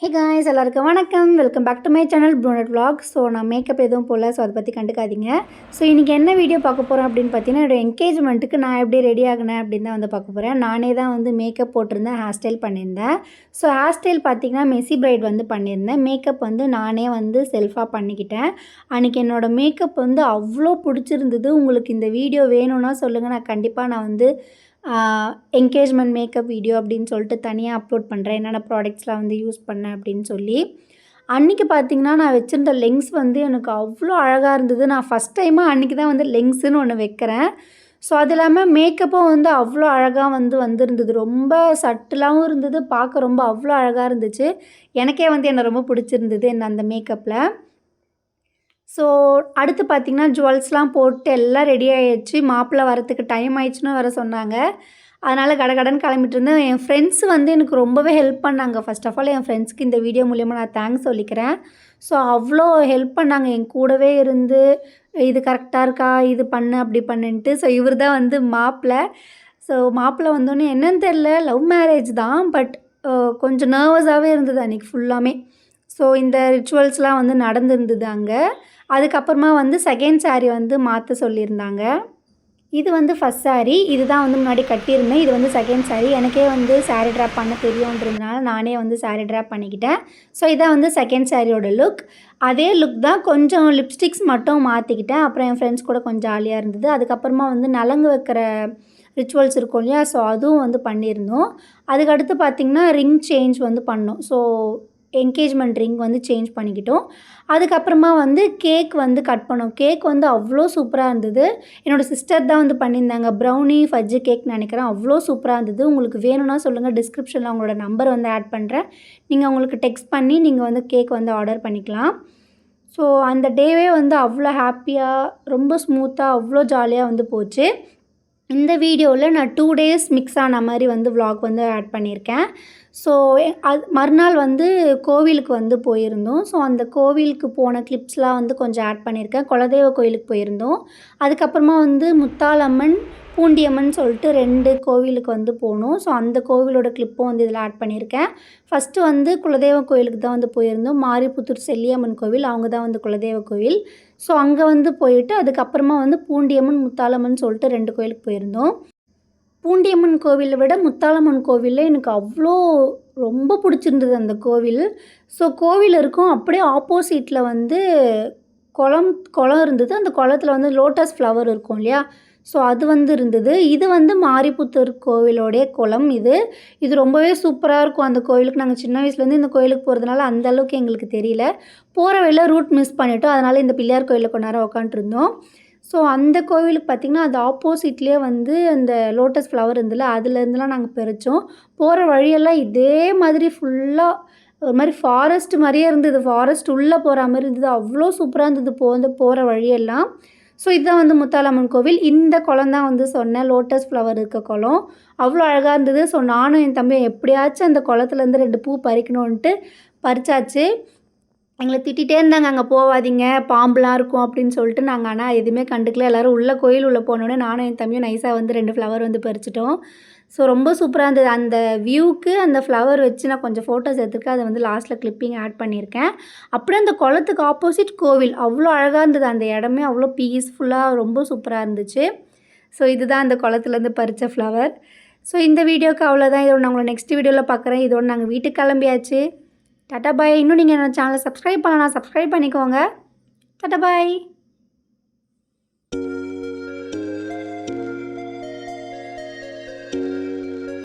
ஹே guys எல்லாருக்கும் வணக்கம். Welcome back to my channel brunette vlog. So நான் மேக்கப் எதுவும் போடல, ஸோ அதை பற்றி கண்டுக்காதீங்க. ஸோ இன்றைக்கி என்ன வீடியோ பார்க்க போகிறோம் அப்படின்னு பார்த்தீங்கன்னா, என்னோடய என்கேஜ்மெண்ட்டுக்கு நான் எப்படி ரெடி ஆகினேன் அப்படின்னு தான் வந்து பார்க்க போகிறேன். நானே தான் வந்து மேக்கப் போட்டிருந்தேன், ஹேர் ஸ்டைல் பண்ணியிருந்தேன். ஸோ ஹேர் ஸ்டைல் பார்த்திங்கன்னா மெஸ்ஸி பிரைட் வந்து பண்ணியிருந்தேன். மேக்கப் வந்து நானே வந்து செல்ஃபாக பண்ணிக்கிட்டேன். அன்றைக்கி என்னோடய மேக்கப் வந்து அவ்வளோ பிடிச்சிருந்தது. உங்களுக்கு இந்த வீடியோ வேணும்னா சொல்லுங்கள், நான் கண்டிப்பாக நான் வந்து என்கேஜ்மெண்ட் மேக்கப் வீடியோ அப்படின்னு சொல்லிட்டு தனியாக அப்லோட் பண்ணுறேன். என்னென்ன ப்ராடக்ட்ஸ்லாம் வந்து யூஸ் பண்ணேன் அப்படின்னு சொல்லி. அன்றைக்கி பார்த்திங்கன்னா நான் வச்சுருந்த லெங்ஸ் வந்து எனக்கு அவ்வளோ அழகாக இருந்தது. நான் ஃபஸ்ட் டைமாக அன்றைக்கி தான் வந்து லெங்ஸுன்னு ஒன்று வைக்கிறேன். ஸோ அது இல்லாமல் மேக்கப்பும் வந்து அவ்வளோ அழகாக வந்திருந்தது. ரொம்ப சட்டிலாகவும் இருந்தது, பார்க்க ரொம்ப அவ்வளோ அழகாக இருந்துச்சு. எனக்கே வந்து என்னை ரொம்ப பிடிச்சிருந்தது அந்த மேக்கப்பில். ஸோ அடுத்து பார்த்திங்கன்னா ஜுவல்ஸ்லாம் போட்டு எல்லாம் ரெடி ஆகிடுச்சு. மாப்பிள்ளை வரத்துக்கு டைம் ஆயிடுச்சுன்னு வர சொன்னாங்க. அதனால் கடகடன்னு கிளம்பிட்டு இருந்தேன். என் ஃப்ரெண்ட்ஸ் வந்து எனக்கு ரொம்பவே ஹெல்ப் பண்ணாங்க. ஃபர்ஸ்ட் ஆஃப் ஆல் என் ஃப்ரெண்ட்ஸ்க்கு இந்த வீடியோ மூலிமா நான் தேங்க்ஸ் சொல்லிக்கிறேன். ஸோ அவ்வளோ ஹெல்ப் பண்ணாங்க, என் கூடவே இருந்து இது கரெக்டாக இருக்கா, இது பண்ணு அப்படி பண்ணுன்ட்டு. ஸோ இவர் தான் வந்து மாப்பிள்ளை. ஸோ மாப்பிள்ளை வந்தோடனே என்னன்னு தெரில, லவ் மேரேஜ் தான், பட் கொஞ்சம் நர்வஸாகவே இருந்தது அன்றைக்கி ஃபுல்லாமே. ஸோ இந்த ரிச்சுவல்ஸ்லாம் வந்து நடந்துருந்தது அங்கே. அதுக்கப்புறமா வந்து செகண்ட் சாரீ வந்து மாற்ற சொல்லியிருந்தாங்க. இது வந்து ஃபஸ்ட் சாரீ, இது தான் வந்து முன்னாடி கட்டியிருந்தேன். இது வந்து செகண்ட் சாரீ. எனக்கே வந்து சாரீ ட்ராப் பண்ண தெரியுன்றதுனால நானே வந்து சாரீ ட்ராப் பண்ணிக்கிட்டேன். ஸோ இதான் வந்து செகண்ட் சாரியோட லுக். அதே லுக் தான், கொஞ்சம் லிப்ஸ்டிக்ஸ் மட்டும் மாற்றிக்கிட்டேன். அப்புறம் என் ஃப்ரெண்ட்ஸ் கூட கொஞ்சம் ஜாலியாக இருந்தது. அதுக்கப்புறமா வந்து நலங்கு வைக்கிற ரிச்சுவல்ஸ் இருக்கும் இல்லையா, ஸோ அதுவும் வந்து பண்ணியிருந்தோம். அதுக்கடுத்து பார்த்திங்கன்னா ரிங் சேஞ்ச் வந்து பண்ணோம். ஸோ என்கேஜ்மெண்ட் ரிங் வந்து சேஞ்ச் பண்ணிக்கிட்டோம். அதுக்கப்புறமா வந்து கேக் வந்து கட் பண்ணோம். கேக் வந்து அவ்வளோ சூப்பராக இருந்தது. என்னோடய சிஸ்டர் தான் வந்து பண்ணியிருந்தாங்க. ப்ரௌனி ஃபஜ்ஜு கேக் நினைக்கிறேன். அவ்வளோ சூப்பராக இருந்தது. உங்களுக்கு வேணும்னா சொல்லுங்கள், டிஸ்கிரிப்ஷனில் அவங்களோட நம்பர் வந்து ஆட் பண்ணுறேன். நீங்கள் அவங்களுக்கு டெக்ஸ்ட் பண்ணி நீங்கள் வந்து கேக் வந்து ஆர்டர் பண்ணிக்கலாம். ஸோ அந்த டேவே வந்து அவ்வளோ ஹாப்பியாக, ரொம்ப ஸ்மூத்தாக, அவ்வளோ ஜாலியாக வந்து போச்சு. இந்த வீடியோவில் நான் 2 டேஸ் மிக்ஸ் ஆன மாதிரி வந்து vlog வந்து ஆட் பண்ணியிருக்கேன். ஸோ அது மறுநாள் வந்து கோவிலுக்கு வந்து போயிருந்தோம். ஸோ அந்த கோவிலுக்கு போன கிளிப்ஸ்லாம் வந்து கொஞ்சம் ஆட் பண்ணியிருக்கேன். குலதெய்வ கோயிலுக்கு போயிருந்தோம். அதுக்கப்புறமா வந்து முத்தாலம்மன், பூண்டியம்மன் சொல்லிட்டு 2 கோவிலுக்கு வந்து போனோம். ஸோ அந்த கோவிலோட கிளிப்பும் வந்து இதில் ஆட் பண்ணியிருக்கேன். ஃபஸ்ட்டு வந்து குலதெய்வ கோயிலுக்கு தான் வந்து போயிருந்தோம். மாரிப்புத்தூர் செல்லியம்மன் கோவில், அவங்க தான் வந்து குலதெய்வ கோவில். ஸோ அங்கே வந்து போயிட்டு அதுக்கப்புறமா வந்து பூண்டியம்மன், முத்தாலம்மன் சொல்லிட்டு 2 கோயிலுக்கு போயிருந்தோம். பூண்டியம்மன் கோவிலை விட முத்தாலம்மன் கோவிலில் எனக்கு அவ்வளோ ரொம்ப பிடிச்சிருந்தது அந்த கோவில். ஸோ கோவில் இருக்கும், அப்படியே ஆப்போசிட்டில் வந்து குளம் இருந்தது. அந்த குளத்துல வந்து லோட்டஸ் ஃப்ளவர் இருக்கும் இல்லையா, ஸோ அது வந்து இருந்தது. இது வந்து மாரிப்புத்தூர் கோவிலோடைய குளம். இது ரொம்பவே சூப்பராக இருக்கும் அந்த கோவிலுக்கு. நாங்கள் சின்ன வயசுலேருந்து இந்த கோயிலுக்கு போகிறதுனால அந்தளவுக்கு எங்களுக்கு தெரியல. போகிற வழியில் ரூட் மிஸ் பண்ணிட்டோம். அதனால் இந்த பிள்ளையார் கோயிலில் கொஞ்ச நேரம் உட்காந்துருந்தோம். ஸோ அந்த கோவிலுக்கு பார்த்திங்கன்னா அது ஆப்போசிட்லேயே வந்து அந்த லோட்டஸ் ஃப்ளவர் இருந்ததில்ல, அதுலேருந்துலாம் நாங்கள் பறித்தோம். போகிற வழியெல்லாம் இதே மாதிரி ஃபுல்லாக ஒரு மாதிரி ஃபாரஸ்ட் மாதிரியே இருந்தது. ஃபாரஸ்ட் உள்ளே போகிற மாதிரி இருந்தது. அவ்வளோ சூப்பராக இருந்தது போகிற வழியெல்லாம். ஸோ இதுதான் வந்து முத்தாலம்மன் கோவில். இந்த குளம் தான் வந்து சொன்னேன், லோட்டஸ் ஃப்ளவர் இருக்க குளம். அவ்வளோ அழகாக இருந்தது. ஸோ நானும் என் தம்பியும் எப்படியாச்சும் அந்த குளத்துலேருந்து 2 பூ பறிக்கணுன்ட்டு பறிச்சாச்சு. எங்களை திட்டிகிட்டே இருந்தாங்க, அங்கே போகாதீங்க, பாம்புலாம் இருக்கும் அப்படின்னு சொல்லிட்டு. நாங்கள் ஆனால் எதுவுமே கண்டுக்கல. எல்லோரும் கோயில் உள்ளே போனோடனே நானும் என் தம்பியும் நைஸாக வந்து 2 ஃப்ளவர் வந்து பறிச்சிட்டோம். ஸோ ரொம்ப சூப்பராக இருந்தது. அந்த வியூவுக்கு அந்த ஃப்ளவர் வச்சு நான் கொஞ்சம் ஃபோட்டோஸ் எடுத்துருக்கேன். அதை வந்து லாஸ்ட்டில் கிளிப்பிங் ஆட் பண்ணியிருக்கேன். அப்படியே அந்த குளத்துக்கு ஆப்போசிட் கோவில், அவ்வளோ அழகாக இருந்தது. அந்த இடமே அவ்வளோ பீஸ்ஃபுல்லாக ரொம்ப சூப்பராக இருந்துச்சு. ஸோ இதுதான் அந்த குளத்துலேருந்து பறித்த ஃப்ளவர். ஸோ இந்த வீடியோக்கு அவ்வளோதான். இதோட நான் உங்களை நெக்ஸ்ட் வீடியோவில் பார்க்குறேன். இதோட நாங்கள் வீட்டுக்கு கிளம்பியாச்சு. டாட்டா பாய். இன்னும் நீங்கள் என்னோட சேனலை சப்ஸ்கிரைப் பண்ணலாம், சப்ஸ்கிரைப் பண்ணிக்கோங்க. டாட்டா பாய்.